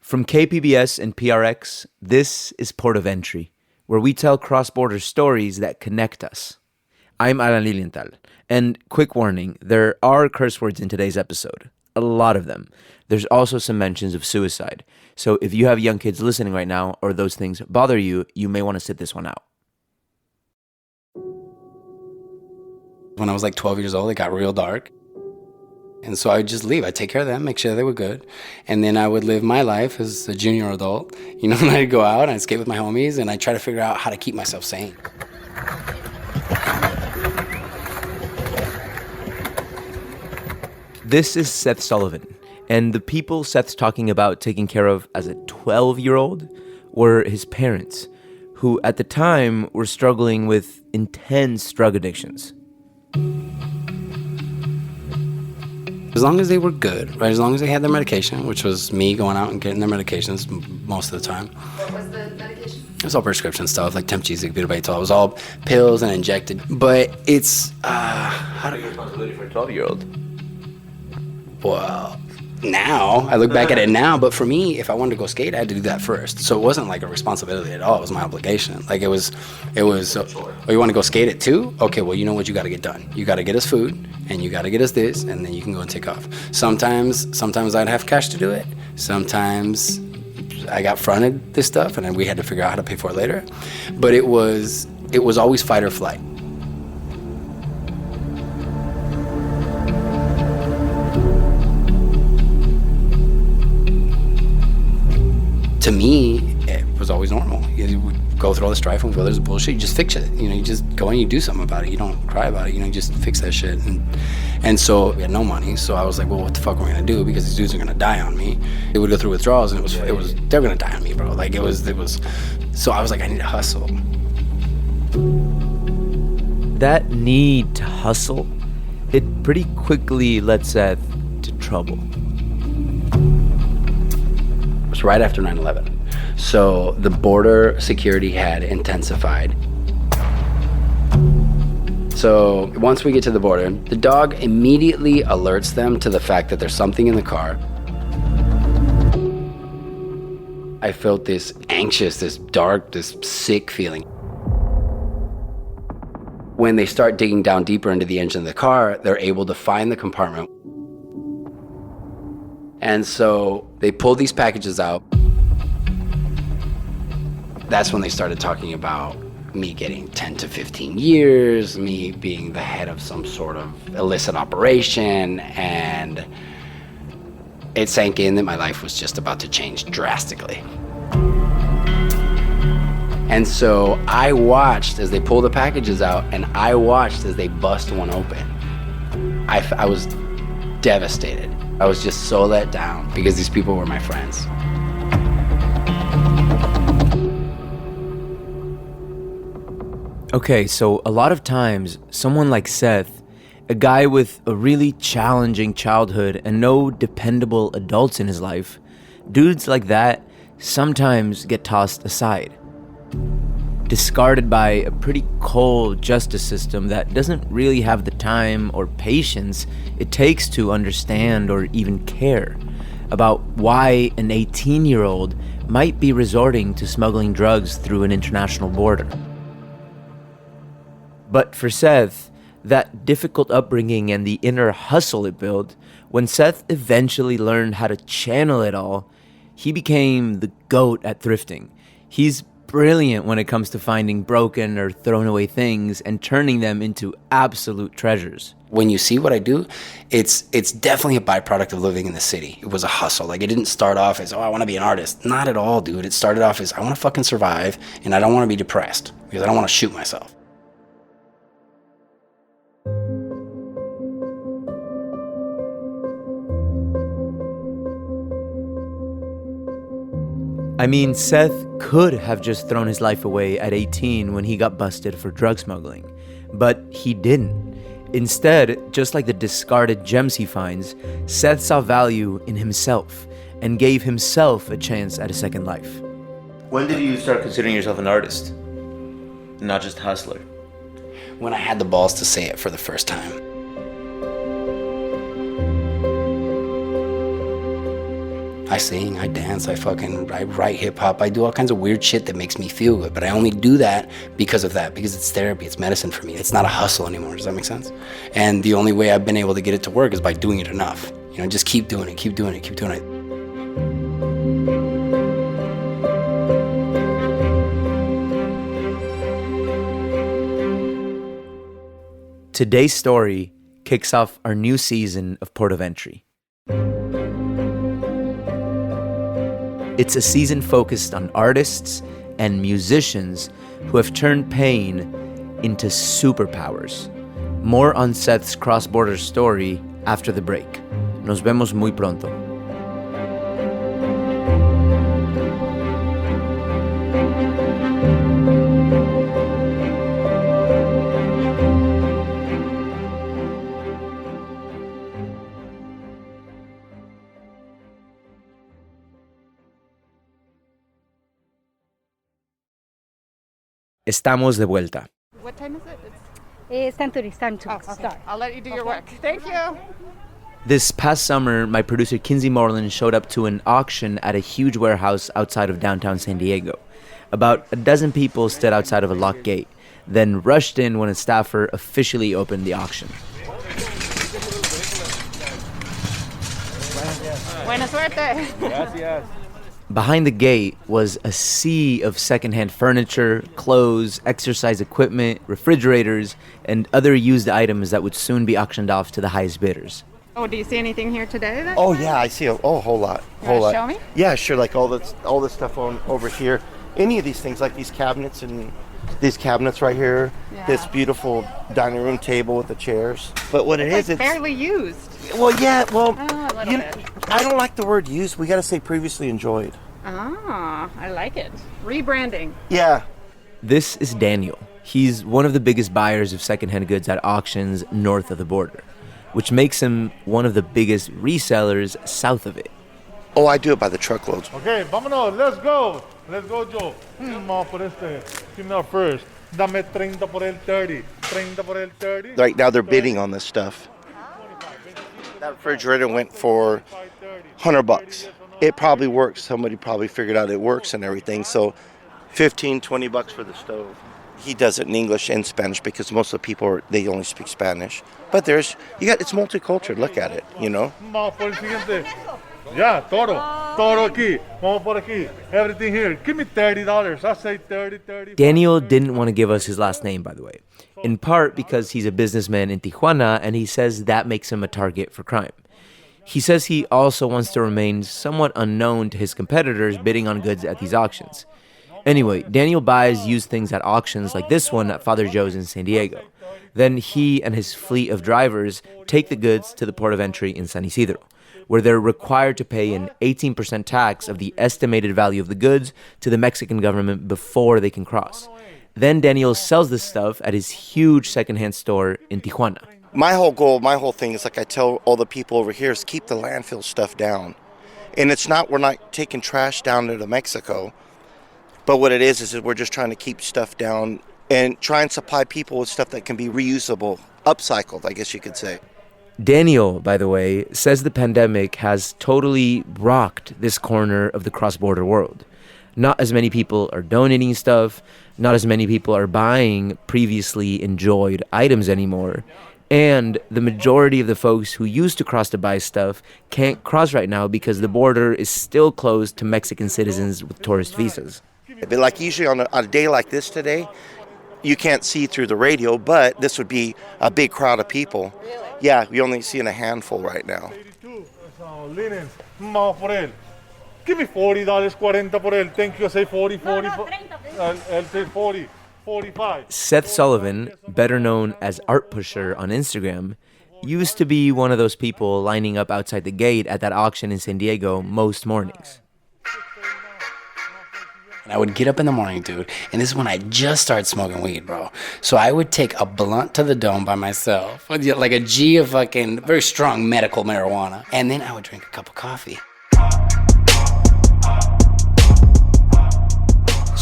From KPBS and PRX, this is Port of Entry, where we tell cross-border stories that connect us. I'm Alan Lilienthal, and quick warning, there are curse words in today's episode. A lot of them. There's also some mentions of suicide. So if you have young kids listening right now, or those things bother you, you may want to sit this one out. When I was like 12 years old, it got real dark. And so I would just leave. I'd take care of them, make sure they were good. And then I would live my life as a junior adult. You know, and I'd go out and I'd skate with my homies and I'd try to figure out how to keep myself sane. This is Seth Sullivan. And the people Seth's talking about taking care of as a 12-year-old were his parents, who at the time were struggling with intense drug addictions. As long as they were good, right? As long as they had their medication, which was me going out and getting their medications most of the time. What was the medication? It was all prescription stuff, like Temgesic, Butyrate. It was all pills and injected. But it's, How do you responsibility for a 12-year-old? Well, now, I look back at it now, but for me, if I wanted to go skate, I had to do that first. So it wasn't like a responsibility at all. It was my obligation. Like it was, oh, you want to go skate at 2? Okay, well, you know what you got to get done. You got to get us food, and you got to get us this, and then you can go and take off. Sometimes I'd have cash to do it. Sometimes I got fronted this stuff, and then we had to figure out how to pay for it later. But it was always fight or flight. To me, it was always normal. You would go through all the strife and go, there's bullshit, you just fix it. You know, you just go and you do something about it. You don't cry about it, you know, you just fix that shit. And so we had no money, so I was like, well, what the fuck are we gonna do? Because these dudes are gonna die on me. They would go through withdrawals and they're gonna die on me, bro. Like it was, so I was like, I need to hustle. That need to hustle, it pretty quickly led Seth to trouble. It was right after 9/11. So the border security had intensified. So once we get to the border, the dog immediately alerts them to the fact that there's something in the car. I felt this anxious, this dark, this sick feeling. When they start digging down deeper into the engine of the car, they're able to find the compartment. And so they pulled these packages out. That's when they started talking about me getting 10 to 15 years, me being the head of some sort of illicit operation, and it sank in that my life was just about to change drastically. And so I watched as they pulled the packages out, and I watched as they bust one open. I was devastated. I was just so let down because these people were my friends. Okay, so a lot of times, someone like Seth, a guy with a really challenging childhood and no dependable adults in his life, dudes like that sometimes get tossed aside. Discarded by a pretty cold justice system that doesn't really have the time or patience it takes to understand or even care about why an 18-year-old might be resorting to smuggling drugs through an international border. But for Seth, that difficult upbringing and the inner hustle it built, when Seth eventually learned how to channel it all, he became the GOAT at thrifting. He's brilliant when it comes to finding broken or thrown away things and turning them into absolute treasures. When you see what I do, it's definitely a byproduct of living in the city. It was a hustle. Like, it didn't start off as, oh, I want to be an artist. Not at all, dude. It started off as, I want to fucking survive, and I don't want to be depressed because I don't want to shoot myself. I mean, Seth could have just thrown his life away at 18 when he got busted for drug smuggling, but he didn't. Instead, just like the discarded gems he finds, Seth saw value in himself and gave himself a chance at a second life. When did you start considering yourself an artist, not just a hustler? When I had the balls to say it for the first time. I sing, I dance, I write hip hop. I do all kinds of weird shit that makes me feel good. But I only do that, because it's therapy, it's medicine for me. It's not a hustle anymore. Does that make sense? And the only way I've been able to get it to work is by doing it enough. You know, just keep doing it, keep doing it, keep doing it. Today's story kicks off our new season of Port of Entry. It's a season focused on artists and musicians who have turned pain into superpowers. More on Seth's cross-border story after the break. Nos vemos muy pronto. Estamos de vuelta. What time is it? It's 10:30. It's time to Okay. start. I'll let you do your work. Thank you. This past summer, my producer Kinsee Morlan showed up to an auction at a huge warehouse outside of downtown San Diego. About a dozen people stood outside of a locked gate, then rushed in when a staffer officially opened the auction. Buena suerte. Gracias. Behind the gate was a sea of secondhand furniture, clothes, exercise equipment, refrigerators, and other used items that would soon be auctioned off to the highest bidders. Oh, do you see anything here today? Oh yeah, I see a whole lot. Show me? Yeah, sure. Like all this stuff over here. Any of these things, like these cabinets and these cabinets right here. Yeah. This beautiful dining room table with the chairs. But what It's barely used. well, yeah, well, Oh, a little bit. I don't like the word used. We got to say previously enjoyed. Ah, I like it. Rebranding. Yeah. This is Daniel. He's one of the biggest buyers of secondhand goods at auctions north of the border, which makes him one of the biggest resellers south of it. Oh, I do it by the truckloads. Okay, vámonos, let's go. Let's go, Joe. Vamos por este. Give me our first. Dame 30 por el 30. 30 por el 30. Right now they're bidding on this stuff. That refrigerator went for $100. It probably works. Somebody probably figured out it works and everything. So $15-20 for the stove. He does it in English and Spanish because most of the people they only speak Spanish. But it's multicultural. Look at it, you know. Vamos por el siguiente. Yeah, toro. Toro aquí. Vamos por aquí. Everything here. Give me $30. I say 30. Daniel didn't want to give us his last name, by the way, in part because he's a businessman in Tijuana and he says that makes him a target for crime. He says he also wants to remain somewhat unknown to his competitors bidding on goods at these auctions. Anyway, Daniel buys used things at auctions like this one at Father Joe's in San Diego. Then he and his fleet of drivers take the goods to the port of entry in San Isidro, where they're required to pay an 18% tax of the estimated value of the goods to the Mexican government before they can cross. Then Daniel sells this stuff at his huge secondhand store in Tijuana. My whole goal, my whole thing is like I tell all the people over here is keep the landfill stuff down. And we're not taking trash down into Mexico. But what it is that we're just trying to keep stuff down and try and supply people with stuff that can be reusable, upcycled, I guess you could say. Daniel, by the way, says the pandemic has totally rocked this corner of the cross-border world. Not as many people are donating stuff, not as many people are buying previously enjoyed items anymore, and the majority of the folks who used to cross to buy stuff can't cross right now because the border is still closed to Mexican citizens with tourist visas. But like usually on a day like this today, you can't see through the radio, but this would be a big crowd of people. Really? Yeah, we only see in a handful right now. 82. So, linens. Vamos por él. Give me $40, 40 por él. Thank you. I say 40. I'll say 40, 45. Seth Sullivan, better known as Art Pusher on Instagram, used to be one of those people lining up outside the gate at that auction in San Diego most mornings. And I would get up in the morning, dude, and this is when I just started smoking weed, bro. So I would take a blunt to the dome by myself, like a G of fucking very strong medical marijuana, and then I would drink a cup of coffee.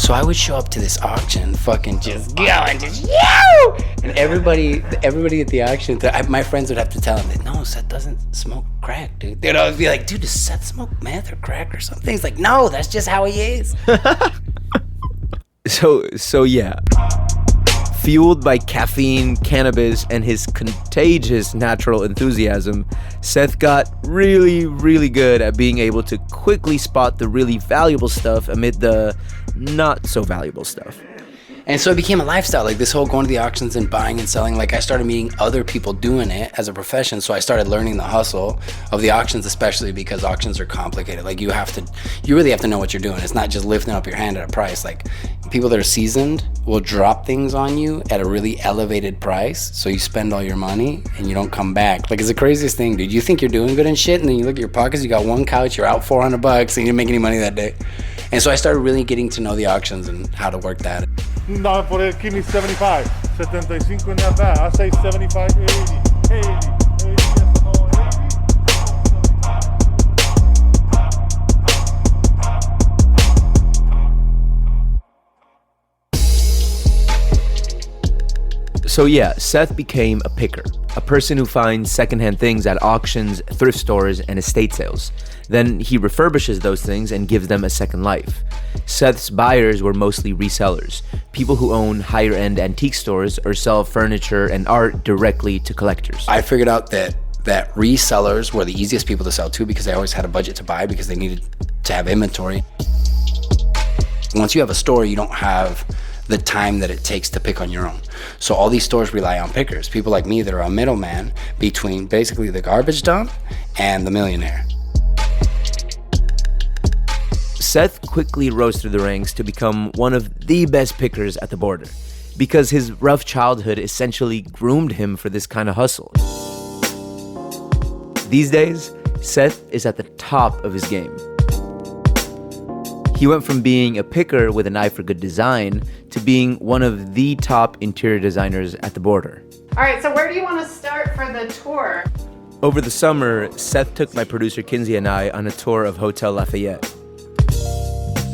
So I would show up to this auction, fucking just going, just yo! And everybody at the auction, my friends would have to tell him that, no, Seth doesn't smoke crack, dude. They'd always be like, dude, does Seth smoke meth or crack or something? He's like, no, that's just how he is. So yeah. Fueled by caffeine, cannabis, and his contagious natural enthusiasm, Seth got really, really good at being able to quickly spot the really valuable stuff amid the not so valuable stuff. And so it became a lifestyle, like this whole going to the auctions and buying and selling. Like I started meeting other people doing it as a profession, so I started learning the hustle of the auctions, especially because auctions are complicated. Like you really have to know what you're doing. It's not just lifting up your hand at a price. Like people that are seasoned will drop things on you at a really elevated price, so you spend all your money and you don't come back. Like it's the craziest thing, dude. You think you're doing good and shit, and then you look at your pockets, you got one couch, you're out $400, and you didn't make any money that day. And so I started really getting to know the auctions and how to work that. No, por el, give me 75. 75 in that bag. I say 75, 80, 80, 80, So yeah, Seth became a picker, a person who finds secondhand things at auctions, thrift stores, and estate sales. Then he refurbishes those things and gives them a second life. Seth's buyers were mostly resellers, people who own higher-end antique stores or sell furniture and art directly to collectors. I figured out that resellers were the easiest people to sell to because they always had a budget to buy because they needed to have inventory. Once you have a store, you don't have the time that it takes to pick on your own. So all these stores rely on pickers, people like me that are a middleman between basically the garbage dump and the millionaire. Seth quickly rose through the ranks to become one of the best pickers at the border because his rough childhood essentially groomed him for this kind of hustle. These days, Seth is at the top of his game. He went from being a picker with an eye for good design to being one of the top interior designers at the border. All right, so where do you want to start for the tour? Over the summer, Seth took my producer Kinsee and I on a tour of Hotel Lafayette.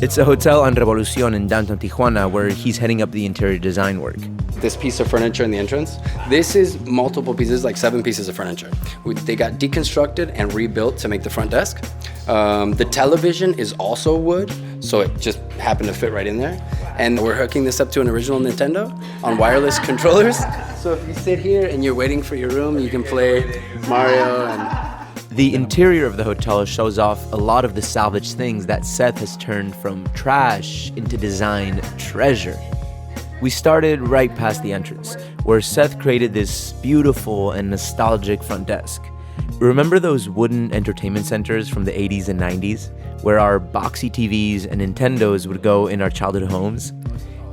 It's a hotel on Revolucion in downtown Tijuana where he's heading up the interior design work. This piece of furniture in the entrance, this is multiple pieces, like 7 pieces of furniture. They got deconstructed and rebuilt to make the front desk. The television is also wood, so it just happened to fit right in there. And we're hooking this up to an original Nintendo on wireless controllers. So if you sit here and you're waiting for your room, you can play Mario and... The interior of the hotel shows off a lot of the salvaged things that Seth has turned from trash into design treasure. We started right past the entrance, where Seth created this beautiful and nostalgic front desk. Remember those wooden entertainment centers from the 80s and 90s, where our boxy TVs and Nintendos would go in our childhood homes?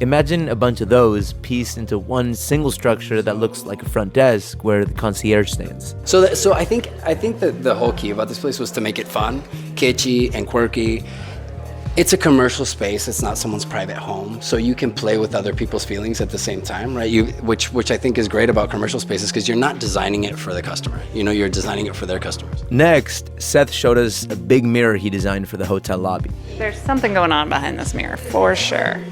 Imagine a bunch of those pieced into one single structure that looks like a front desk where the concierge stands. So I think that the whole key about this place was to make it fun, kitschy, and quirky. It's a commercial space. It's not someone's private home, so you can play with other people's feelings at the same time, right? Which I think is great about commercial spaces because you're not designing it for the customer. You know, you're designing it for their customers. Next, Seth showed us a big mirror he designed for the hotel lobby. There's something going on behind this mirror, for sure.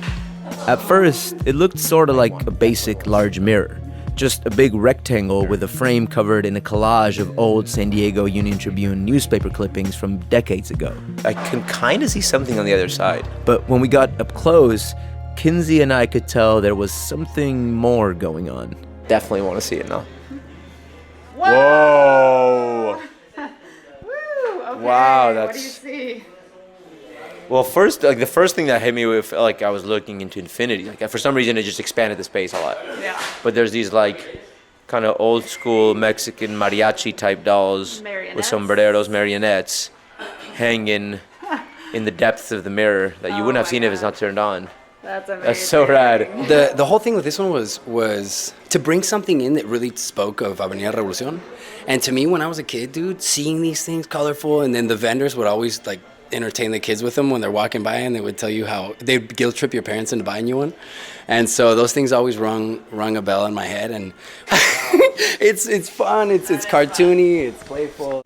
At first, it looked sort of like a basic large mirror, just a big rectangle with a frame covered in a collage of old San Diego Union Tribune newspaper clippings from decades ago. I can kind of see something on the other side. But when we got up close, Kinsee and I could tell there was something more going on. Definitely want to see it now. Whoa! Woo! Okay. Wow, What do you see? Well, first, the first thing that hit me with, I was looking into infinity. For some reason, it just expanded the space a lot. Yeah. But there's these kind of old school Mexican mariachi type dolls with sombreros, marionettes, hanging in the depths of the mirror that you wouldn't have seen if it's not turned on. That's amazing. That's so rad. The whole thing with this one was to bring something in that really spoke of Avenida Revolucion. And to me, when I was a kid, dude, seeing these things colorful, and then the vendors would always entertain the kids with them when they're walking by, and they would tell you how they'd guilt trip your parents into buying you one. And so those things always rung a bell in my head, and it's fun, it's cartoony, it's playful.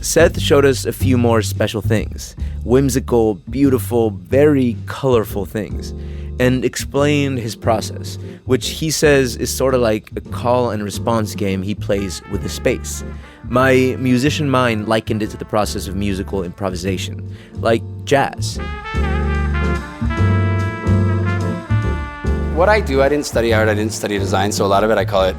Seth showed us a few more special things, whimsical, beautiful, very colorful things, and explained his process, which he says is sort of like a call and response game he plays with the space. My musician mind likened it to the process of musical improvisation, like jazz. What I do, I didn't study art, I didn't study design, so a lot of it I call it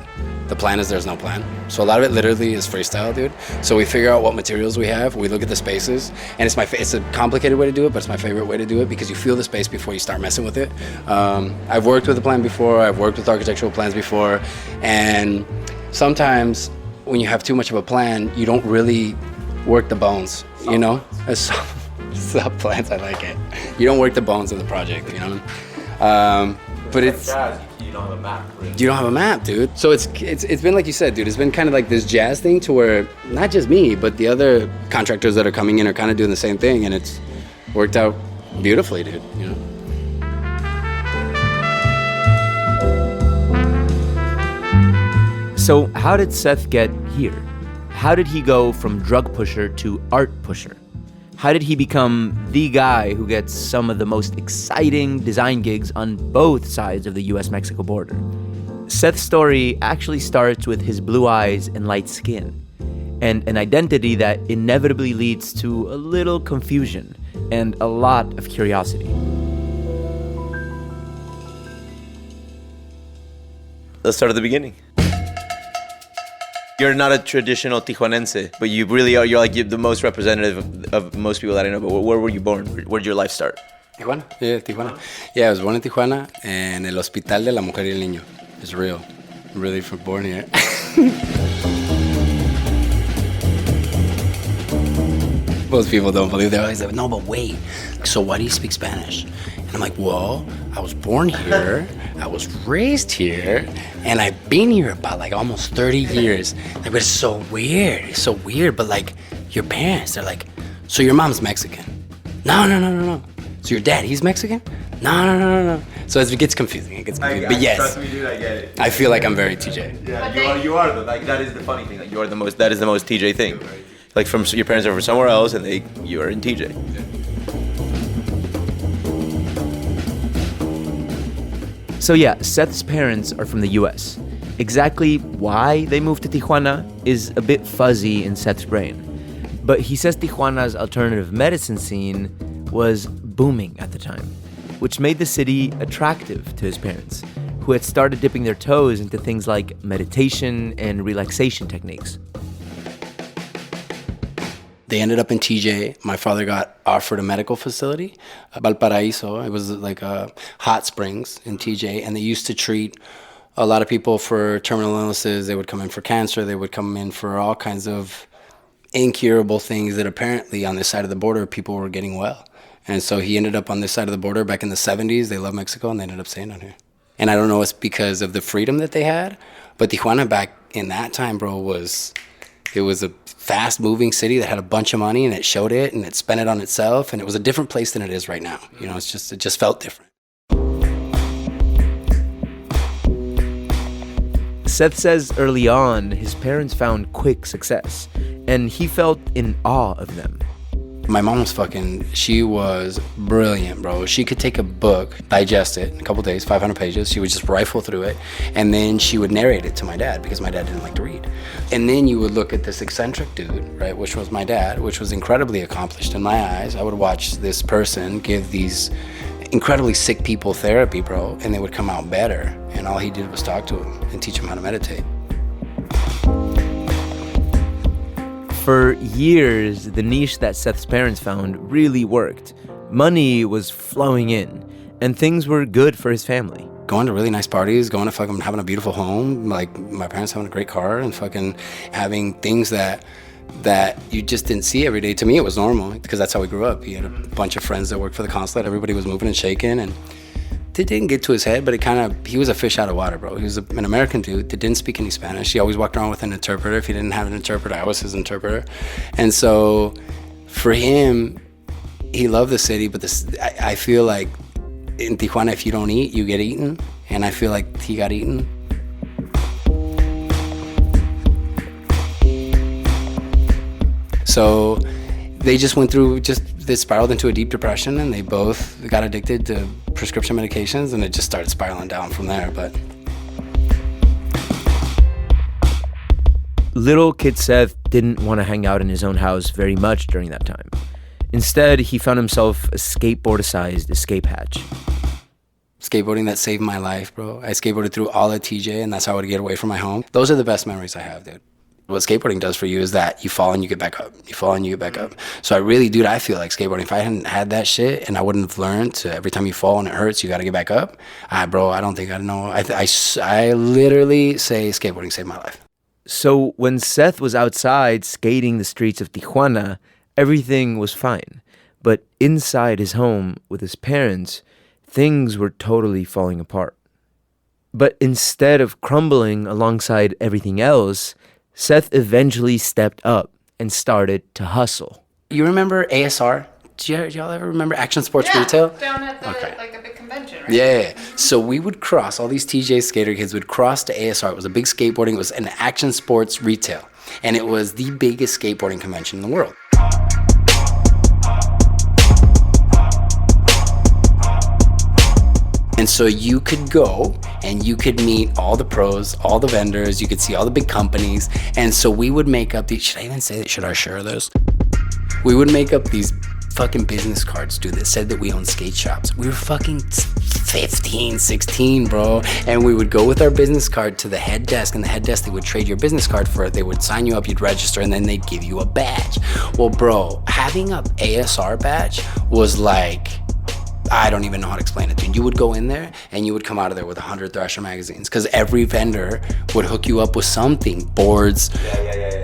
the plan is there's no plan. So a lot of it literally is freestyle, dude. So we figure out what materials we have, we look at the spaces, and it's a complicated way to do it, but it's my favorite way to do it because you feel the space before you start messing with it. I've worked with a plan before, I've worked with architectural plans before, and sometimes when you have too much of a plan, you don't really work the bones, you know? Sub plans, I like it. You don't work the bones of the project, you know? But it's You don't have a map, really. you don't have a map, dude. So it's been like you said, dude. It's been kind of like this jazz thing to where not just me, but the other contractors that are coming in are kind of doing the same thing, and it's worked out beautifully, dude. You know. So how did Seth get here? How did he go from drug pusher to art pusher? How did he become the guy who gets some of the most exciting design gigs on both sides of the US-Mexico border? Seth's story actually starts with his blue eyes and light skin, and an identity that inevitably leads to a little confusion and a lot of curiosity. Let's start at the beginning. You're not a traditional Tijuanense, but you really are. You're the most representative of most people that I know. But where were you born? Where did your life start? Tijuana. Yeah, Tijuana. Yeah, I was born in Tijuana, and el Hospital de la Mujer y el Niño. It's real. I'm really born here. Most people don't believe. They're always like, no, but wait. So why do you speak Spanish? And I'm like, well, I was born here, I was raised here, and I've been here about like almost 30 years. Like, but it's so weird. It's so weird. But like, your parents, they're like, so your mom's Mexican? No. So your dad, he's Mexican? No. So it gets confusing. But yes, trust me, dude, I get it. I feel like I'm very TJ. Yeah, you are. Like that is the funny thing. Like that is the most TJ thing. Like from your parents are from somewhere else, and you are in TJ. So yeah, Seth's parents are from the US. Exactly why they moved to Tijuana is a bit fuzzy in Seth's brain. But he says Tijuana's alternative medicine scene was booming at the time, which made the city attractive to his parents, who had started dipping their toes into things like meditation and relaxation techniques. They ended up in TJ. My father got offered a medical facility, Valparaiso. It was like hot springs in TJ, and they used to treat a lot of people for terminal illnesses. They would come in for cancer. They would come in for all kinds of incurable things that apparently on this side of the border, people were getting well. And so he ended up on this side of the border back in the 70s. They love Mexico, and they ended up staying on here. And I don't know if it's because of the freedom that they had, but Tijuana back in that time, bro, it was a fast-moving city that had a bunch of money, and it showed it, and it spent it on itself, and it was a different place than it is right now. You know, it just felt different. Seth says early on, his parents found quick success, and he felt in awe of them. My mom was she was brilliant, bro. She could take a book, digest it in a couple days, 500 pages. She would just rifle through it, and then she would narrate it to my dad because my dad didn't like to read. And then you would look at this eccentric dude, right, which was my dad, which was incredibly accomplished in my eyes. I would watch this person give these incredibly sick people therapy, bro, and they would come out better. And all he did was talk to them and teach them how to meditate. For years, the niche that Seth's parents found really worked. Money was flowing in, and things were good for his family. Going to really nice parties, going to having a beautiful home, like my parents having a great car, and having things that you just didn't see every day. To me, it was normal because that's how we grew up. He had a bunch of friends that worked for the consulate. Everybody was moving and shaking, and it didn't get to his head, but he was a fish out of water, bro. He was an American dude that didn't speak any Spanish. He always walked around with an interpreter. If he didn't have an interpreter, I was his interpreter. And so for him, he loved the city, but I feel like in Tijuana, if you don't eat, you get eaten. And I feel like he got eaten. so they just went through, they spiraled into a deep depression, and they both got addicted to prescription medications, and it just started spiraling down from there. But Little kid Seth didn't want to hang out in his own house very much during that time. Instead, he found himself a skateboard-sized escape hatch. skateboarding, that saved my life, bro. I skateboarded through all of TJ, and that's how I would get away from my home. Those are the best memories I have, dude. What skateboarding does for you is that you fall and you get back up. You fall and you get back up. So I really, dude, I feel like skateboarding, if I hadn't had that shit and I wouldn't have learned to every time you fall and it hurts, you got to get back up, bro, I don't think I know. I literally say skateboarding saved my life. So when Seth was outside skating the streets of Tijuana, everything was fine. But inside his home with his parents, things were totally falling apart. But instead of crumbling alongside everything else, Seth eventually stepped up and started to hustle. You remember ASR? Do y'all ever remember Action Sports Retail? Down at the, Okay. like a big convention, right? Yeah. So we would cross, all these TJ skater kids would cross to ASR. It was a big skateboarding. It was an Action Sports Retail. And it was the biggest skateboarding convention in the world. And so you could go and you could meet all the pros, all the vendors, you could see all the big companies. And so we would make up these, should I even say that? Should I share this? We would make up these fucking business cards, dude, that said that we own skate shops. We were fucking 15, 16, bro. And we would go with our business card to the head desk, and the head desk, they would trade your business card for it. They would sign you up, you'd register, and then they'd give you a badge. Well, bro, having a ASR badge was like, I don't even know how to explain it, dude. You would go in there and you would come out of there with 100 Thrasher magazines, because every vendor would hook you up with something, boards,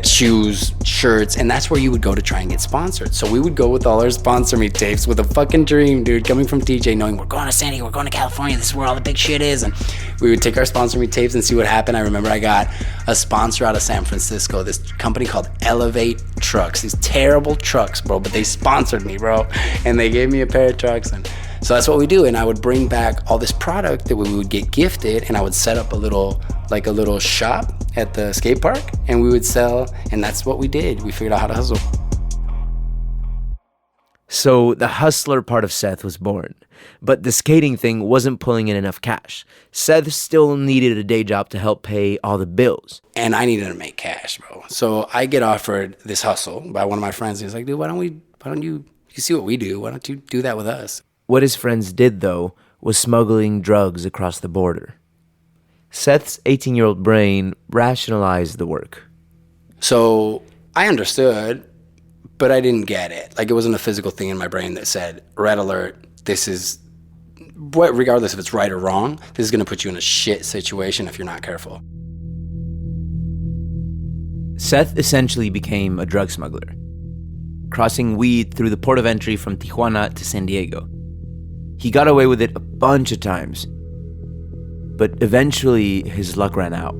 shoes, shirts, and that's where you would go to try and get sponsored. So we would go with all our sponsor me tapes with a fucking dream, dude, coming from TJ, knowing we're going to San Diego, we're going to California, this is where all the big shit is. And we would take our sponsor me tapes and see what happened. I remember I got a sponsor out of San Francisco, this company called Elevate Trucks, these terrible trucks, bro, but they sponsored me, bro, and they gave me a pair of trucks. And so that's what we do, and I would bring back all this product that we would get gifted, and I would set up a little shop at the skate park, and we would sell, and that's what we did. We figured out how to hustle. So the hustler part of Seth was born, but the skating thing wasn't pulling in enough cash. Seth still needed a day job to help pay all the bills. And I needed to make cash, bro. So I get offered this hustle by one of my friends. He's like, dude, why don't you see what we do? Why don't you do that with us? What his friends did, though, was smuggling drugs across the border. Seth's 18-year-old brain rationalized the work. So I understood, but I didn't get it. Like, it wasn't a physical thing in my brain that said, red alert, this is, regardless if it's right or wrong, this is going to put you in a shit situation if you're not careful. Seth essentially became a drug smuggler, crossing weed through the port of entry from Tijuana to San Diego. He got away with it a bunch of times, but eventually his luck ran out.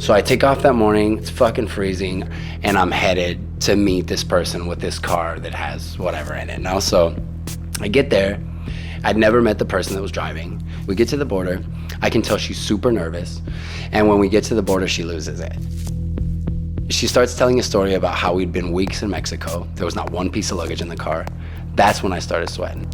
So I take off that morning, it's fucking freezing, and I'm headed to meet this person with this car that has whatever in it now. So I get there, I'd never met the person that was driving. We get to the border, I can tell she's super nervous, and when we get to the border, she loses it. She starts telling a story about how we'd been weeks in Mexico. There was not one piece of luggage in the car. That's when I started sweating.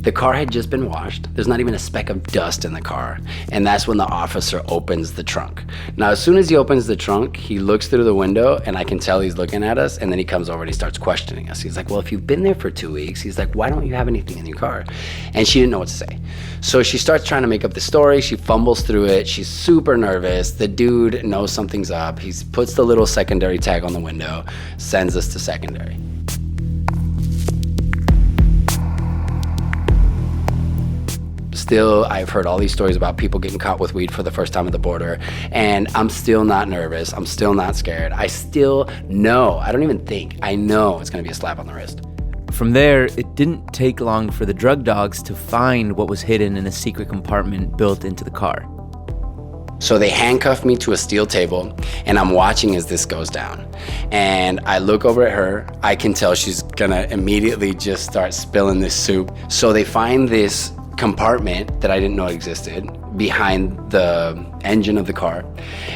The car had just been washed. There's not even a speck of dust in the car. And that's when the officer opens the trunk. Now, as soon as he opens the trunk, he looks through the window, and I can tell he's looking at us, and then he comes over and he starts questioning us. He's like, well, if you've been there for 2 weeks, he's like, why don't you have anything in your car? And she didn't know what to say. So she starts trying to make up the story. She fumbles through it. She's super nervous. The dude knows something's up. He puts the little secondary tag on the window, sends us to secondary. Still, I've heard all these stories about people getting caught with weed for the first time at the border, and I'm still not nervous. I'm still not scared. I still know, I don't even think, I know it's gonna be a slap on the wrist. From there, it didn't take long for the drug dogs to find what was hidden in a secret compartment built into the car. So they handcuff me to a steel table, and I'm watching as this goes down. And I look over at her. I can tell she's gonna immediately just start spilling this soup. So they find this compartment that I didn't know existed behind the engine of the car,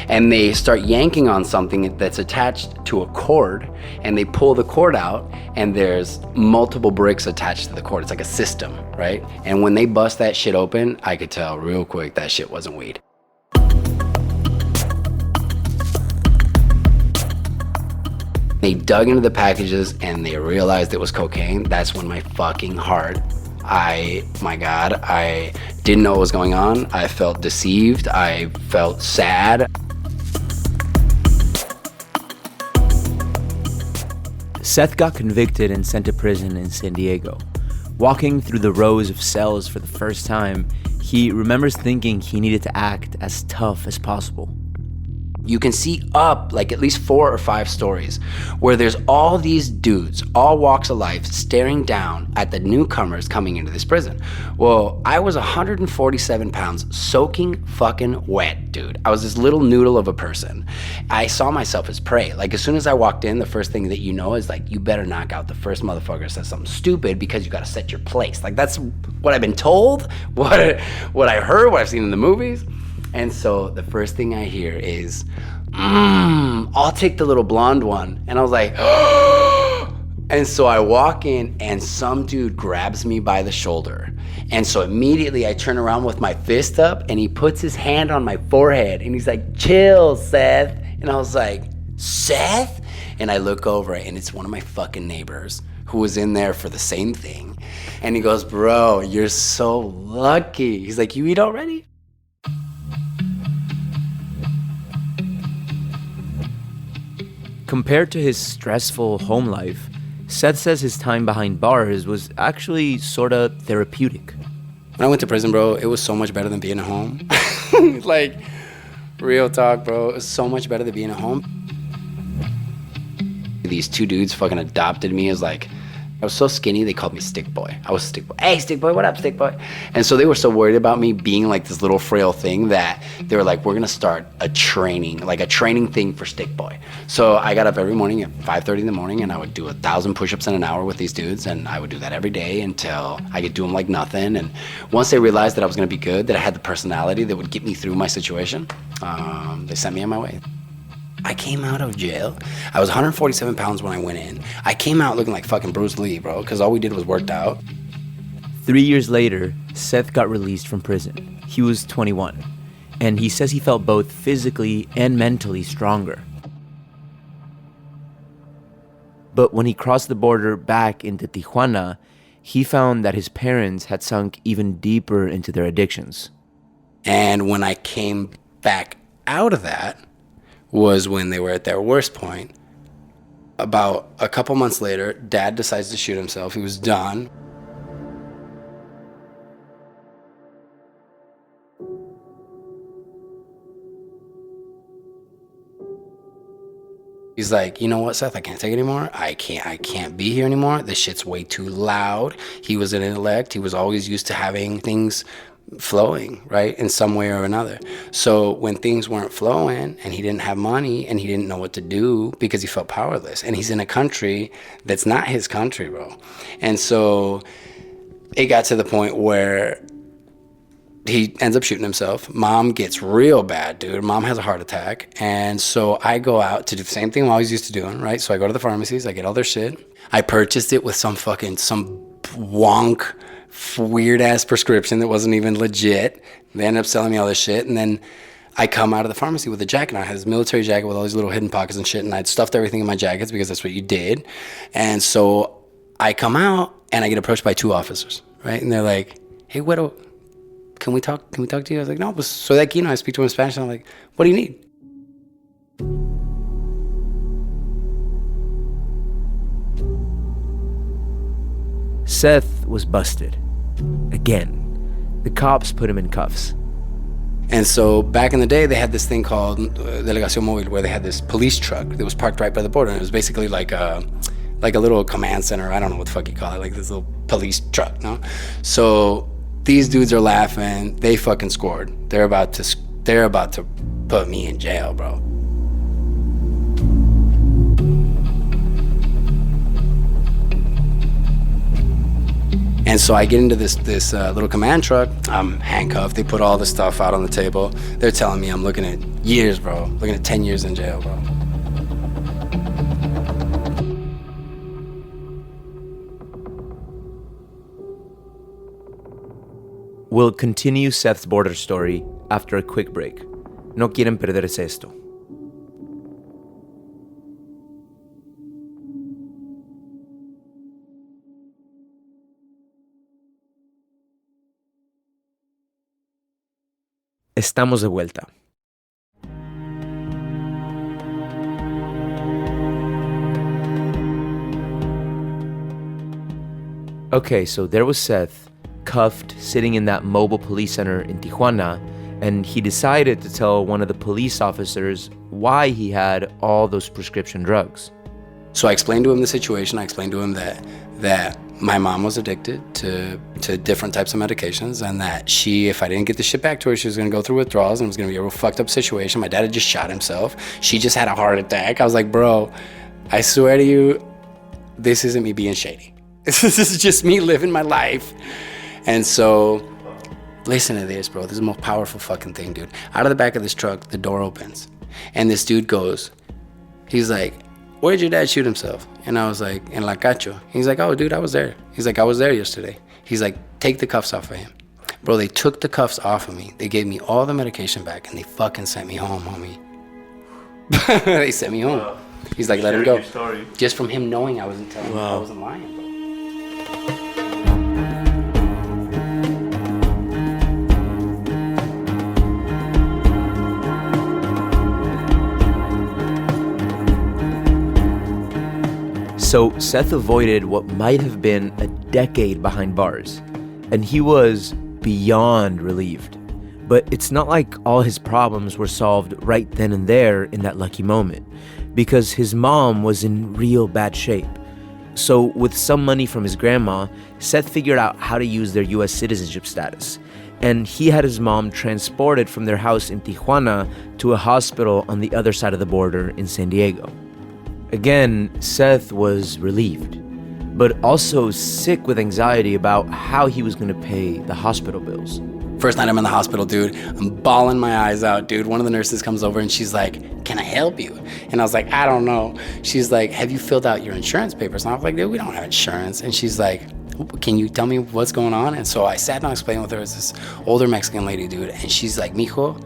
and they start yanking on something that's attached to a cord, and they pull the cord out, and there's multiple bricks attached to the cord. It's like a system, right? And when they bust that shit open, I could tell real quick that shit wasn't weed. They dug into the packages and they realized it was cocaine. That's when my fucking heart, my God, I didn't know what was going on. I felt deceived. I felt sad. Seth got convicted and sent to prison in San Diego. Walking through the rows of cells for the first time, he remembers thinking he needed to act as tough as possible. You can see up like at least 4 or 5 stories where there's all these dudes, all walks of life, staring down at the newcomers coming into this prison. Well, I was 147 pounds, soaking fucking wet, dude. I was this little noodle of a person. I saw myself as prey. Like as soon as I walked in, the first thing that you know is like, you better knock out the first motherfucker that says something stupid because you gotta set your place. Like that's what I've been told, what I heard, what I've seen in the movies. And so the first thing I hear is, I'll take the little blonde one. And I was like, and so I walk in and some dude grabs me by the shoulder. And so immediately I turn around with my fist up and he puts his hand on my forehead and he's like, chill, Seth. And I was like, Seth? And I look over and it's one of my fucking neighbors who was in there for the same thing. And he goes, bro, you're so lucky. He's like, you eat already? Compared to his stressful home life, Seth says his time behind bars was actually sorta therapeutic. When I went to prison, bro, it was so much better than being at home. Like, real talk, bro. It was so much better than being at home. These 2 dudes fucking adopted me as like, I was so skinny, they called me Stick Boy. I was Stick Boy. Hey, Stick Boy, what up, Stick Boy? And so they were so worried about me being like this little frail thing that they were like, we're gonna start a training thing for Stick Boy. So I got up every morning at 5:30 in the morning and I would do 1,000 push-ups in an hour with these dudes, and I would do that every day until I could do them like nothing. And once they realized that I was gonna be good, that I had the personality that would get me through my situation, they sent me on my way. I came out of jail. I was 147 pounds when I went in. I came out looking like fucking Bruce Lee, bro, because all we did was worked out. 3 years later, Seth got released from prison. He was 21, and he says he felt both physically and mentally stronger. But when he crossed the border back into Tijuana, he found that his parents had sunk even deeper into their addictions. And when I came back out of that, was when they were at their worst point. About a couple months later, Dad decides to shoot himself. He was done. He's like, you know what, Seth, I can't take it anymore. I can't be here anymore. This shit's way too loud. He was an intellect. He was always used to having things flowing, right, in some way or another. So when things weren't flowing and he didn't have money and he didn't know what to do because he felt powerless, and he's in a country that's not his country, bro. And so it got to the point where he ends up shooting himself. Mom gets real bad, dude. Mom has a heart attack. And so I go out to do the same thing I'm always used to doing, right? So I go to the pharmacies, I get all their shit. I purchased it with some wonk weird ass prescription that wasn't even legit. They ended up selling me all this shit, and then I come out of the pharmacy with a jacket. I had this military jacket with all these little hidden pockets and shit, and I'd stuffed everything in my jackets because that's what you did. And so I come out and I get approached by 2 officers, right? And they're like, hey, Widow, can we talk to you? I was like, no, pues soy de aquí, no. I speak to him in Spanish. And I'm like, what do you need? Seth was busted. Again. The cops put him in cuffs. And so back in the day, they had this thing called Delegación Móvil, where they had this police truck that was parked right by the border. And it was basically like a little command center. I don't know what the fuck you call it, like this little police truck, no? So these dudes are laughing. They fucking scored. They're about to put me in jail, bro. And so I get into this little command truck. I'm handcuffed. They put all the stuff out on the table. They're telling me I'm looking at years, bro. Looking at 10 years in jail, bro. We'll continue Seth's border story after a quick break. No quieren perderse esto. Estamos de vuelta. Okay, so there was Seth, cuffed, sitting in that mobile police center in Tijuana, and he decided to tell one of the police officers why he had all those prescription drugs. So I explained to him the situation. I explained to him that my mom was addicted to different types of medications, and that if I didn't get the shit back to her, she was gonna go through withdrawals and it was gonna be a real fucked up situation. My dad had just shot himself. She just had a heart attack. I was like, bro, I swear to you, this isn't me being shady. This is just me living my life. And so, listen to this, bro. This is the most powerful fucking thing, dude. Out of the back of this truck, the door opens, and this dude goes, he's like, where'd your dad shoot himself? And I was like, in La Cacho. He's like, oh, dude, I was there. He's like, I was there yesterday. He's like, take the cuffs off of him. Bro, they took the cuffs off of me. They gave me all the medication back, and they fucking sent me home, homie. They sent me home. He's like, let him go. Just from him knowing I wasn't telling him, I wasn't lying, bro. So Seth avoided what might have been a decade behind bars, and he was beyond relieved. But it's not like all his problems were solved right then and there in that lucky moment, because his mom was in real bad shape. So with some money from his grandma, Seth figured out how to use their US citizenship status, and he had his mom transported from their house in Tijuana to a hospital on the other side of the border in San Diego. Again, Seth was relieved, but also sick with anxiety about how he was going to pay the hospital bills. First night I'm in the hospital, dude, I'm bawling my eyes out, dude. One of the nurses comes over and she's like, can I help you? And I was like, I don't know. She's like, have you filled out your insurance papers? And I was like, dude, we don't have insurance. And she's like, can you tell me what's going on? And so I sat down and explained with her. It's this older Mexican lady, dude. And she's like, mijo,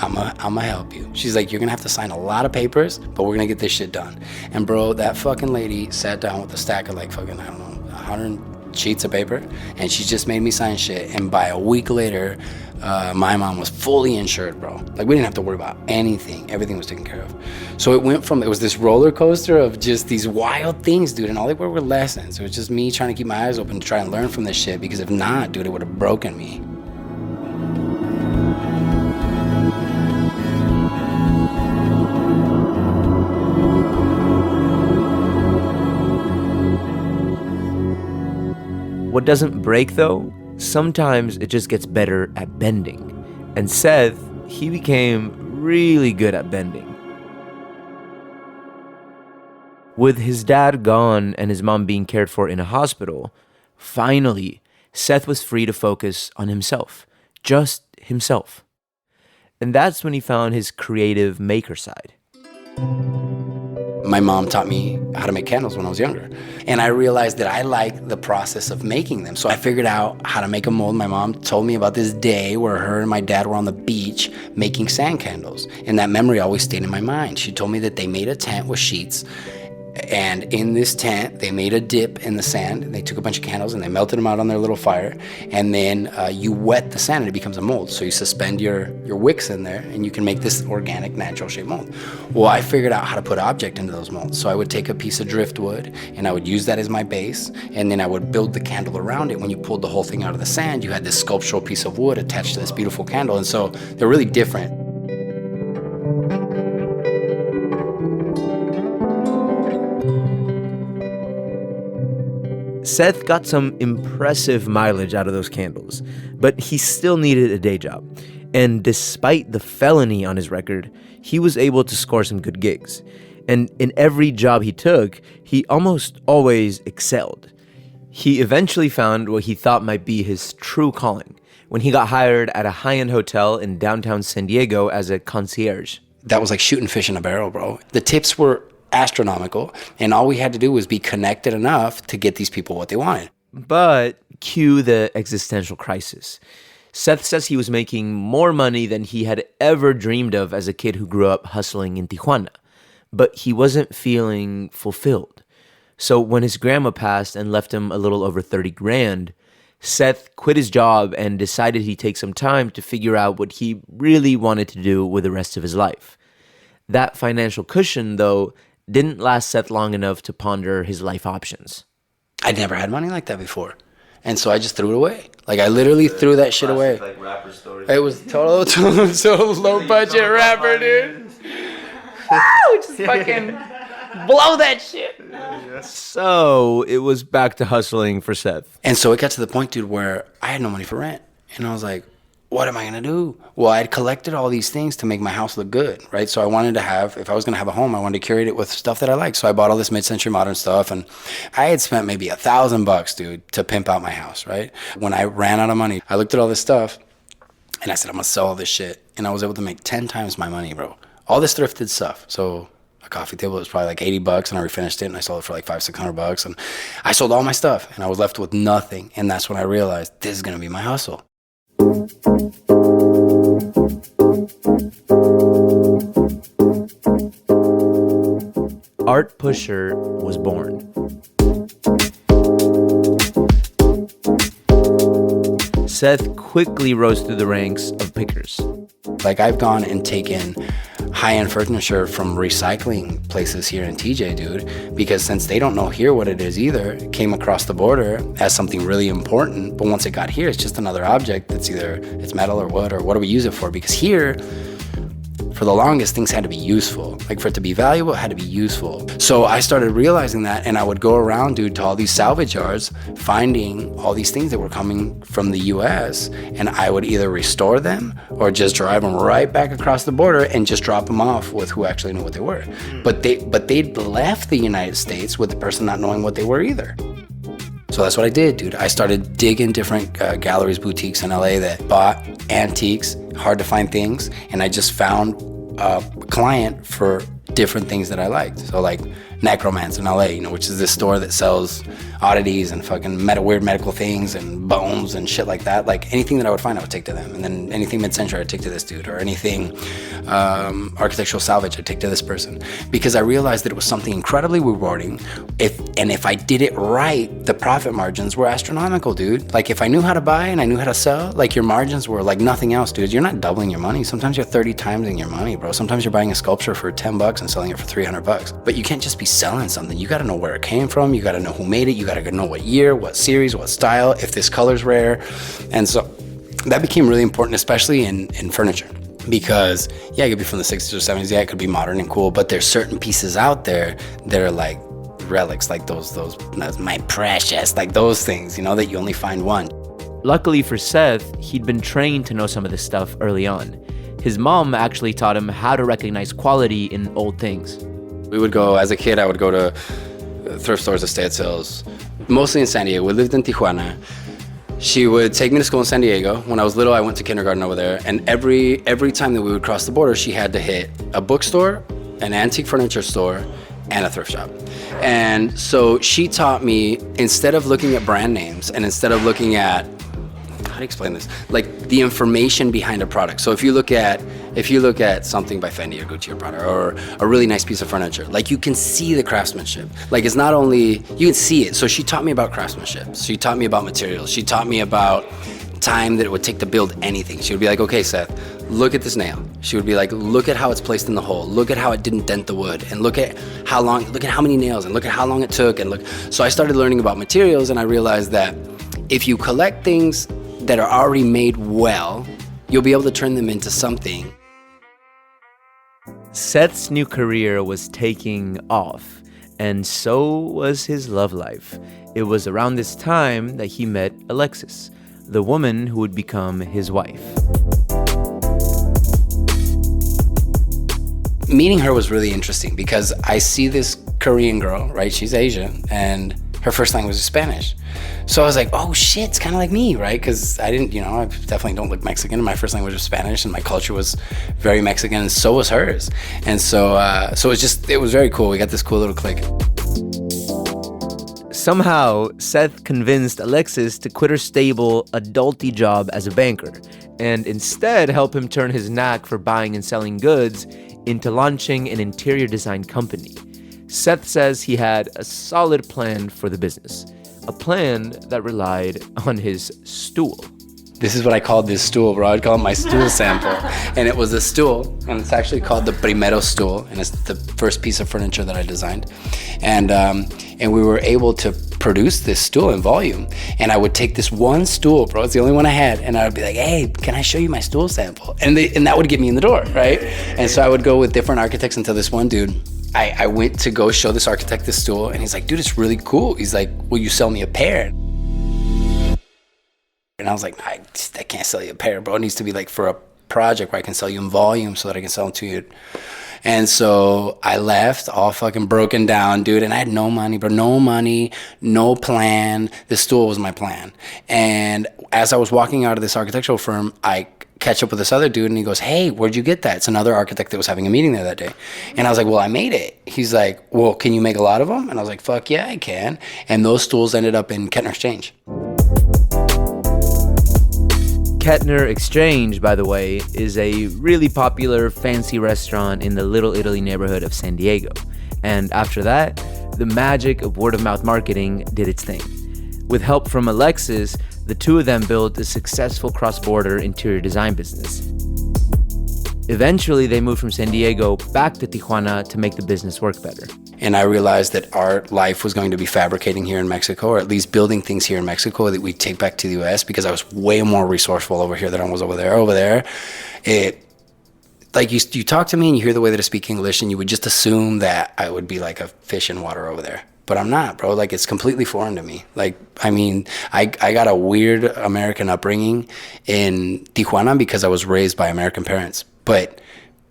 I'ma help you. She's like, you're gonna have to sign a lot of papers, but we're gonna get this shit done. And bro, that fucking lady sat down with a stack of like fucking, I don't know, 100 sheets of paper, and she just made me sign shit. And by a week later, my mom was fully insured, bro. Like, we didn't have to worry about anything. Everything was taken care of. So it was this roller coaster of just these wild things, dude, and all they were lessons. It was just me trying to keep my eyes open to try and learn from this shit, because if not, dude, it would have broken me. What doesn't break, though, sometimes it just gets better at bending. And Seth, he became really good at bending. With his dad gone and his mom being cared for in a hospital, finally, Seth was free to focus on himself. Just himself. And that's when he found his creative maker side. My mom taught me how to make candles when I was younger. And I realized that I like the process of making them. So I figured out how to make a mold. My mom told me about this day where her and my dad were on the beach making sand candles. And that memory always stayed in my mind. She told me that they made a tent with sheets. And in this tent, they made a dip in the sand. They took a bunch of candles and they melted them out on their little fire. And then you wet the sand and it becomes a mold. So you suspend your wicks in there and you can make this organic, natural shape mold. Well, I figured out how to put object into those molds. So I would take a piece of driftwood and I would use that as my base. And then I would build the candle around it. When you pulled the whole thing out of the sand, you had this sculptural piece of wood attached to this beautiful candle. And so they're really different. Seth got some impressive mileage out of those candles, but he still needed a day job. And despite the felony on his record, he was able to score some good gigs. And in every job he took, he almost always excelled. He eventually found what he thought might be his true calling when he got hired at a high-end hotel in downtown San Diego as a concierge. That was like shooting fish in a barrel, bro. The tips were astronomical, and all we had to do was be connected enough to get these people what they wanted. But cue the existential crisis. Seth says he was making more money than he had ever dreamed of as a kid who grew up hustling in Tijuana, but he wasn't feeling fulfilled. So when his grandma passed and left him a little over 30 grand, Seth quit his job and decided he'd take some time to figure out what he really wanted to do with the rest of his life. That financial cushion, though, didn't last Seth long enough to ponder his life options. I'd never had money like that before. And so I just threw it away. Like, I literally threw that shit away. Like rapper story. It was total low budget rapper, dude. Woo! Just fucking blow that shit. So it was back to hustling for Seth. And so it got to the point, dude, where I had no money for rent. And I was like, what am I going to do? Well, I'd collected all these things to make my house look good, right? So I wanted to have, if I was going to have a home, I wanted to curate it with stuff that I like. So I bought all this mid-century modern stuff, and I had spent maybe $1,000, dude, to pimp out my house, right? When I ran out of money, I looked at all this stuff, and I said, I'm going to sell all this shit. And I was able to make 10 times my money, bro. All this thrifted stuff. So a coffee table was probably like $80, and I refinished it, and I sold it for like $500-$600, and I sold all my stuff, and I was left with nothing. And that's when I realized this is going to be my hustle. Art Pusher was born. Seth quickly rose through the ranks of pickers. Like, I've gone and taken high-end furniture from recycling places here in TJ, dude, because since they don't know here what it is either, it came across the border as something really important, but once it got here, it's just another object that's either it's metal or wood, or what do we use it for? Because here, for the longest, things had to be useful. Like, for it to be valuable, it had to be useful. So I started realizing that, and I would go around, dude, to all these salvage yards, finding all these things that were coming from the US, and I would either restore them or just drive them right back across the border and just drop them off with who actually knew what they were. But they'd left the United States with the person not knowing what they were either. So that's what I did, dude. I started digging different galleries, boutiques in LA that bought antiques, hard to find things, and I just found a client for different things that I liked. So like Necromance in LA, you know, which is this store that sells oddities and fucking weird medical things and bones and shit like that. Like anything that I would find, I would take to them. And then anything mid-century, I'd take to this dude. Or anything architectural salvage, I'd take to this person. Because I realized that it was something incredibly rewarding. If I did it right, the profit margins were astronomical, dude. Like if I knew how to buy and I knew how to sell, like your margins were like nothing else, dude. You're not doubling your money. Sometimes you're 30 times in your money, bro. Sometimes you're buying a sculpture for $10 and selling it for $300. But you can't just be selling something. You gotta know where it came from. You gotta know who made it. You gotta know what year, what series, what style, if this color's rare. And so that became really important, especially in furniture. Because yeah, it could be from the 60s or 70s. Yeah, it could be modern and cool. But there's certain pieces out there that are like relics, like those my precious, like those things, you know, that you only find one. Luckily for Seth, he'd been trained to know some of this stuff early on. His mom actually taught him how to recognize quality in old things. We would go, as a kid, I would go to thrift stores, estate sales, mostly in San Diego. We lived in Tijuana. She would take me to school in San Diego. When I was little, I went to kindergarten over there. And every time that we would cross the border, she had to hit a bookstore, an antique furniture store, and a thrift shop. And so she taught me, instead of looking at brand names and instead of looking at, how do you explain this? Like the information behind a product. So if you look at something by Fendi or Gucci or Prada or a really nice piece of furniture, like you can see the craftsmanship. Like it's not only, you can see it. So she taught me about craftsmanship. She taught me about materials. She taught me about time that it would take to build anything. She would be like, okay, Seth, look at this nail. She would be like, look at how it's placed in the hole. Look at how it didn't dent the wood. And look at how many nails and look at how long it took. And look, so I started learning about materials and I realized that if you collect things that are already made well, you'll be able to turn them into something. Seth's new career was taking off, and so was his love life. It was around this time that he met Alexis, the woman who would become his wife. Meeting her was really interesting because I see this Korean girl, right? She's Asian, and her first language is Spanish. So I was like, oh shit, it's kind of like me, right? Because I didn't, I definitely don't look Mexican. My first language was Spanish, and my culture was very Mexican, and so was hers. And so it was very cool. We got this cool little clique. Somehow, Seth convinced Alexis to quit her stable, adulty job as a banker, and instead help him turn his knack for buying and selling goods into launching an interior design company. Seth says he had a solid plan for the business, a plan that relied on his stool. This is what I called this stool, bro. I'd call it my stool sample. And it was a stool, and it's actually called the Primero stool, and it's the first piece of furniture that I designed. And we were able to produce this stool in volume. And I would take this one stool, bro, it's the only one I had, and I would be like, hey, can I show you my stool sample? And that would get me in the door, right? And so I would go with different architects until this one dude, I went to go show this architect this stool, and he's like, dude, it's really cool. He's like, will you sell me a pair? And I was like, I can't sell you a pair, bro. It needs to be like for a project where I can sell you in volume so that I can sell them to you. And so I left all fucking broken down, dude. And I had no money, bro. No money, no plan. This stool was my plan. And as I was walking out of this architectural firm, I catch up with this other dude, and he goes, hey, where'd you get that? It's another architect that was having a meeting there that day. And I was like, well, I made it. He's like, well, can you make a lot of them? And I was like, fuck yeah, I can. And those stools ended up in Kettner Exchange. Kettner Exchange, by the way, is a really popular fancy restaurant in the Little Italy neighborhood of San Diego. And after that, the magic of word-of-mouth marketing did its thing. With help from Alexis, the two of them built a successful cross-border interior design business. Eventually, they moved from San Diego back to Tijuana to make the business work better. And I realized that our life was going to be fabricating here in Mexico, or at least building things here in Mexico that we'd take back to the U.S., because I was way more resourceful over here than I was over there. Over there, like you talk to me and you hear the way that I speak English, and you would just assume that I would be like a fish in water over there. But I'm not, bro. Like, it's completely foreign to me. Like, I mean, I got a weird American upbringing in Tijuana because I was raised by American parents. But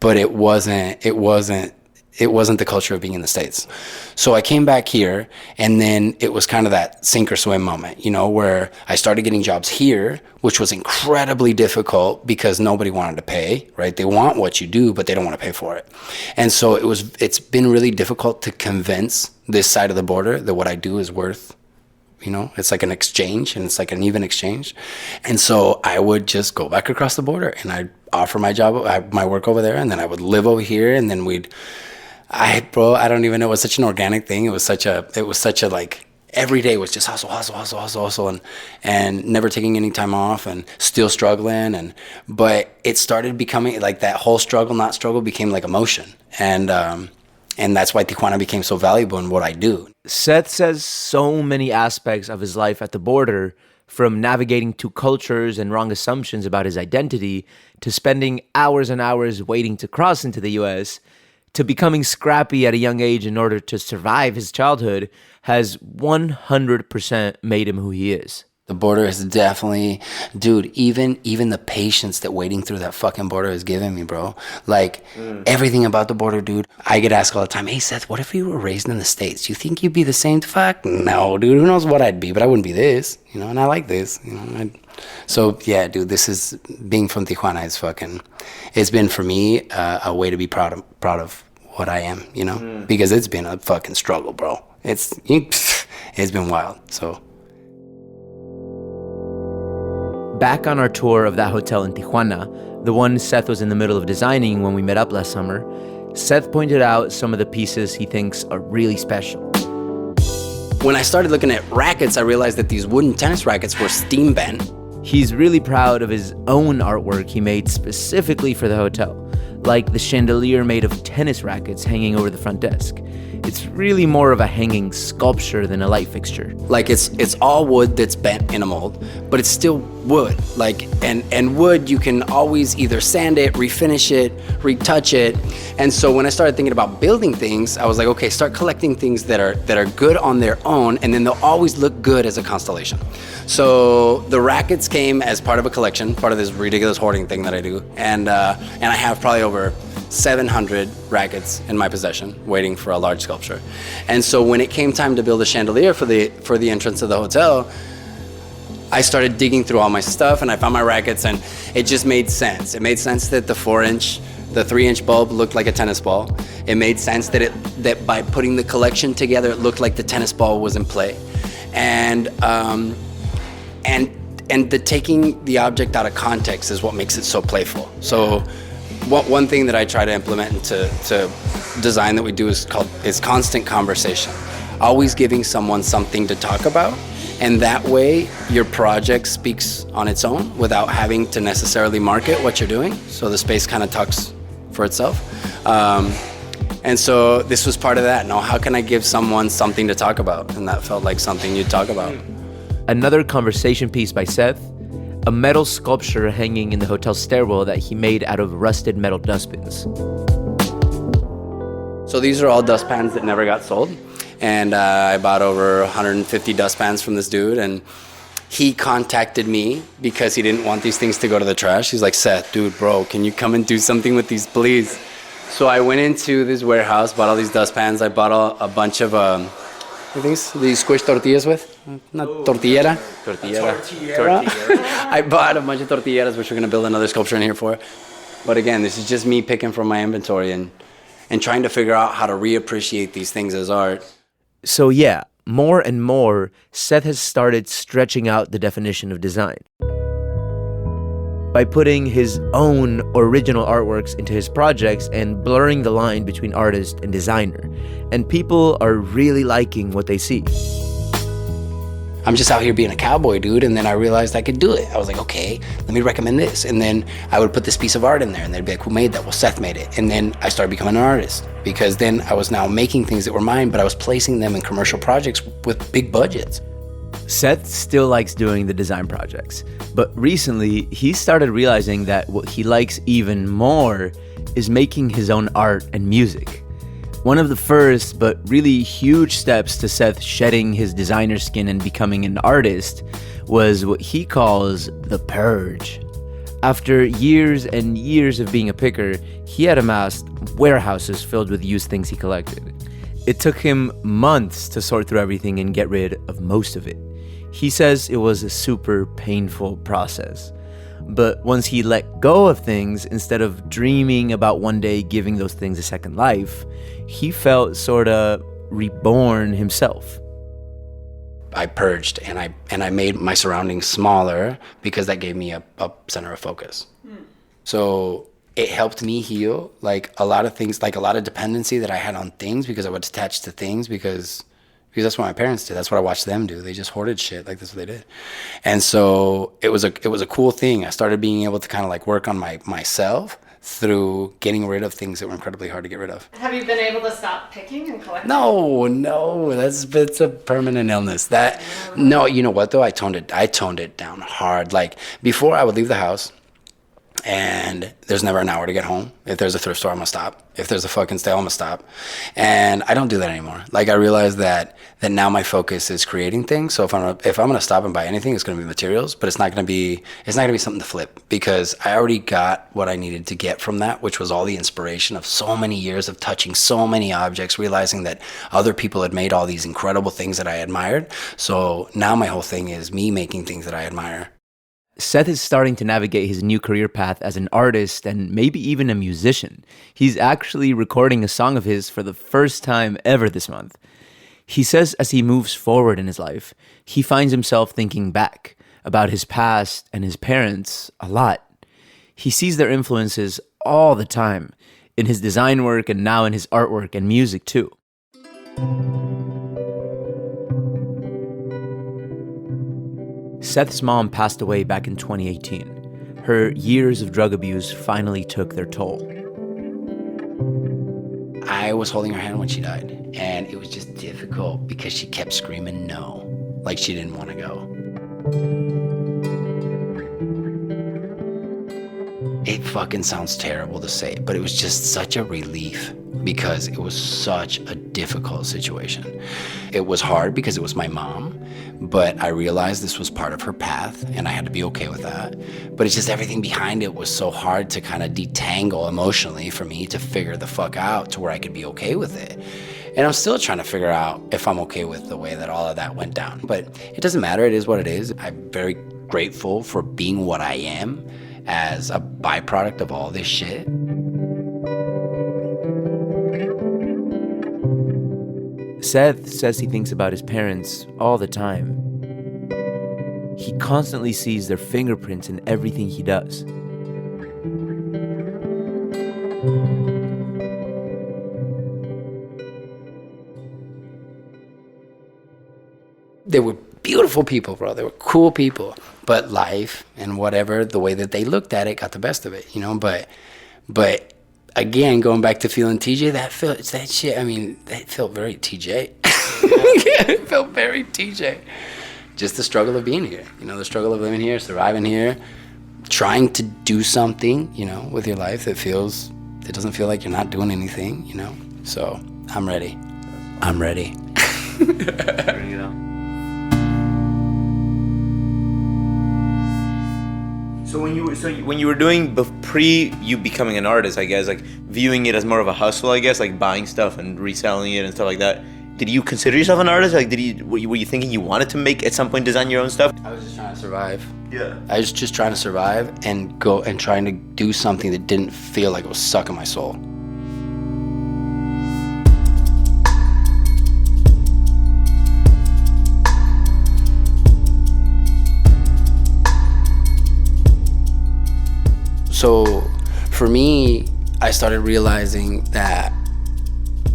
it wasn't the culture of being in the States. So I came back here, and then it was kind of that sink or swim moment, where I started getting jobs here, which was incredibly difficult because nobody wanted to pay, right? They want what you do, but they don't want to pay for it. And so it's been really difficult to convince this side of the border that what I do is worth, it's like an exchange, and it's like an even exchange. And so I would just go back across the border, and I'd offer my work over there, and then I would live over here, and then I don't even know. It was such an organic thing. It was such a like, every day was just hustle, and never taking any time off, and still struggling. But it started becoming like that whole struggle, not struggle, became like emotion. And that's why Tijuana became so valuable in what I do. Seth says so many aspects of his life at the border, from navigating two cultures and wrong assumptions about his identity, to spending hours and hours waiting to cross into the U.S., to becoming scrappy at a young age in order to survive his childhood, has 100% made him who he is. The border is definitely, dude, even the patience that waiting through that fucking border has given me, bro. Like, everything about the border, dude. I get asked all the time, hey, Seth, what if you were raised in the States? You think you'd be the same? Fuck, no, dude. Who knows what I'd be, but I wouldn't be this, and I like this, So, yeah, dude, this is, being from Tijuana is it's been for me a way to be proud of what I am, because it's been a fucking struggle, bro. It's been wild, so. Back on our tour of that hotel in Tijuana, the one Seth was in the middle of designing when we met up last summer, Seth pointed out some of the pieces he thinks are really special. When I started looking at rackets, I realized that these wooden tennis rackets were steam bent. He's really proud of his own artwork he made specifically for the hotel, like the chandelier made of tennis rackets hanging over the front desk. It's really more of a hanging sculpture than a light fixture. Like, it's all wood that's bent in a mold, but it's still wood. Like, and wood, you can always either sand it, refinish it, retouch it. And so when I started thinking about building things, I was like, okay, start collecting things that are good on their own, and then they'll always look good as a constellation. So the rackets came as part of a collection, part of this ridiculous hoarding thing that I do. And I have probably over 700 rackets in my possession, waiting for a large sculpture. And so when it came time to build a chandelier for the entrance of the hotel, I started digging through all my stuff and I found my rackets, and it just made sense. It made sense that the 3-inch bulb looked like a tennis ball. It made sense that by putting the collection together, it looked like the tennis ball was in play. And the taking the object out of context is what makes it so playful. So one thing that I try to implement into design that we do is constant conversation. Always giving someone something to talk about, and that way your project speaks on its own without having to necessarily market what you're doing. So the space kind of talks for itself. And so this was part of that. Now, how can I give someone something to talk about? And that felt like something you'd talk about. Another conversation piece by Seth, a metal sculpture hanging in the hotel stairwell that he made out of rusted metal dustbins. So these are all dustpans that never got sold. And I bought over 150 dustpans from this dude, and he contacted me because he didn't want these things to go to the trash. He's like, Seth, dude, bro, can you come and do something with these, please? So I went into this warehouse, bought all these dustpans. I bought a bunch of, these squish tortillas with? Not tortillera? Tortillera. I bought a bunch of tortilleras, which we're going to build another sculpture in here for. But again, this is just me picking from my inventory and trying to figure out how to reappreciate these things as art. So yeah, more and more, Seth has started stretching out the definition of design. By putting his own original artworks into his projects and blurring the line between artist and designer. And people are really liking what they see. I'm just out here being a cowboy, dude, and then I realized I could do it. I was like, okay, let me recommend this. And then I would put this piece of art in there, and they'd be like, who made that? Well, Seth made it. And then I started becoming an artist, because then I was now making things that were mine, but I was placing them in commercial projects with big budgets. Seth still likes doing the design projects, but recently he started realizing that what he likes even more is making his own art and music. One of the first but really huge steps to Seth shedding his designer skin and becoming an artist was what he calls the purge. After years and years of being a picker, he had amassed warehouses filled with used things he collected. It took him months to sort through everything and get rid of most of it. He says it was a super painful process. But once he let go of things, instead of dreaming about one day giving those things a second life, he felt sorta reborn himself. I purged and I made my surroundings smaller because that gave me a center of focus. So it helped me heal like a lot of things, like a lot of dependency that I had on things because I would attach to things because that's what my parents did. That's what I watched them do. They just hoarded shit. Like that's what they did. And so it was a cool thing. I started being able to kind of like work on myself through getting rid of things that were incredibly hard to get rid of. Have you been able to stop picking and collecting? No, it's a permanent illness. No, you know what though? I toned it down hard. Like before I would leave the house and there's never an hour to get home. If there's a thrift store, I'm gonna stop. If there's a fucking sale, I'm gonna stop. And I don't do that anymore. Like I realized that now my focus is creating things. So if I'm gonna stop and buy anything, it's gonna be materials, but it's not gonna be something to flip because I already got what I needed to get from that, which was all the inspiration of so many years of touching so many objects, realizing that other people had made all these incredible things that I admired. So now my whole thing is me making things that I admire. Seth is starting to navigate his new career path as an artist and maybe even a musician. He's actually recording a song of his for the first time ever this month. He says as he moves forward in his life, he finds himself thinking back about his past and his parents a lot. He sees their influences all the time in his design work and now in his artwork and music too. Seth's mom passed away back in 2018. Her years of drug abuse finally took their toll. I was holding her hand when she died, and it was just difficult because she kept screaming no, like she didn't want to go. It fucking sounds terrible to say, but it was just such a relief because it was such a difficult situation. It was hard because it was my mom, but I realized this was part of her path and I had to be okay with that. But it's just everything behind it was so hard to kind of detangle emotionally for me to figure the fuck out to where I could be okay with it. And I'm still trying to figure out if I'm okay with the way that all of that went down. But it doesn't matter, it is what it is. I'm very grateful for being what I am as a byproduct of all this shit. Seth says he thinks about his parents all the time. He constantly sees their fingerprints in everything he does. They were beautiful people, bro. They were cool people. But life and whatever, the way that they looked at it got the best of it, you know? But again, going back to feeling TJ, that felt very TJ. It felt very TJ. Just the struggle of being here, you know, the struggle of living here, surviving here, trying to do something, you know, with your life that doesn't feel like you're not doing anything, you know? So I'm ready. I'm ready. Bring it on. So when you were doing pre you becoming an artist, I guess, like viewing it as more of a hustle, I guess, like buying stuff and reselling it and stuff like that. Did you consider yourself an artist? Like, were you thinking you wanted to make at some point design your own stuff? I was just trying to survive. Yeah. I was just trying to survive and go and trying to do something that didn't feel like it was sucking my soul. So for me, I started realizing that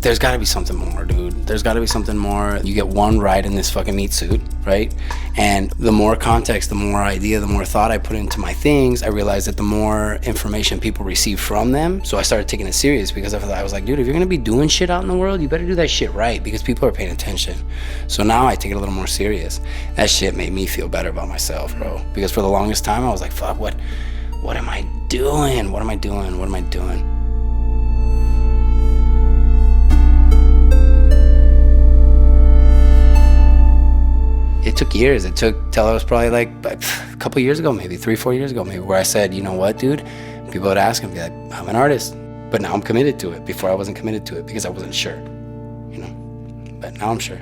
there's gotta be something more, dude. There's gotta be something more. You get one ride in this fucking meat suit, right? And the more context, the more idea, the more thought I put into my things, I realized that the more information people receive from them. So I started taking it serious because I was like, dude, if you're gonna be doing shit out in the world, you better do that shit right because people are paying attention. So now I take it a little more serious. That shit made me feel better about myself, bro. Because for the longest time, I was like, fuck, what am I doing? What am I doing? What am I doing? It took years. It took till I was probably like a couple years ago, maybe 3-4 years ago, maybe, where I said, you know what, dude? People would ask and be like, I'm an artist. But now I'm committed to it. Before I wasn't committed to it because I wasn't sure, you know? But now I'm sure.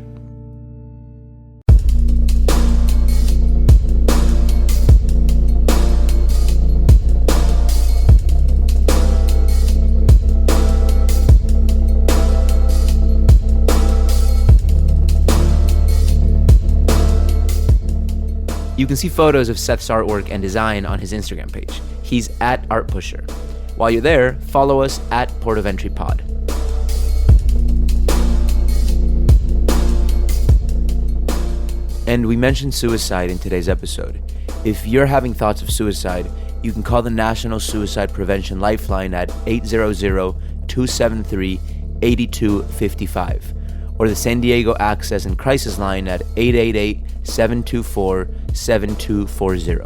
You can see photos of Seth's artwork and design on his Instagram page. He's @ArtPusher. While you're there, follow us @PortOfEntryPod. And we mentioned suicide in today's episode. If you're having thoughts of suicide, you can call the National Suicide Prevention Lifeline at 800-273-8255, or the San Diego Access and Crisis Line at 888-724-7240.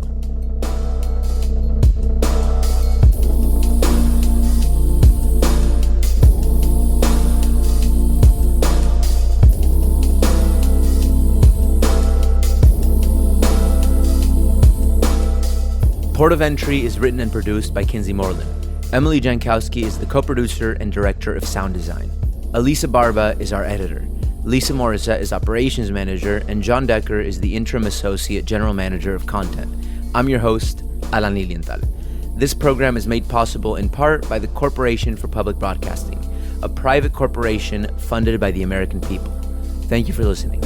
Port of Entry is written and produced by Kinsee Morlan. Emily Jankowski is the co-producer and director of sound design. Alisa Barba is our editor. Lisa Morrisette is operations manager, and John Decker is the interim associate general manager of content. I'm your host, Alan Lilienthal. This program is made possible in part by the Corporation for Public Broadcasting, a private corporation funded by the American people. Thank you for listening.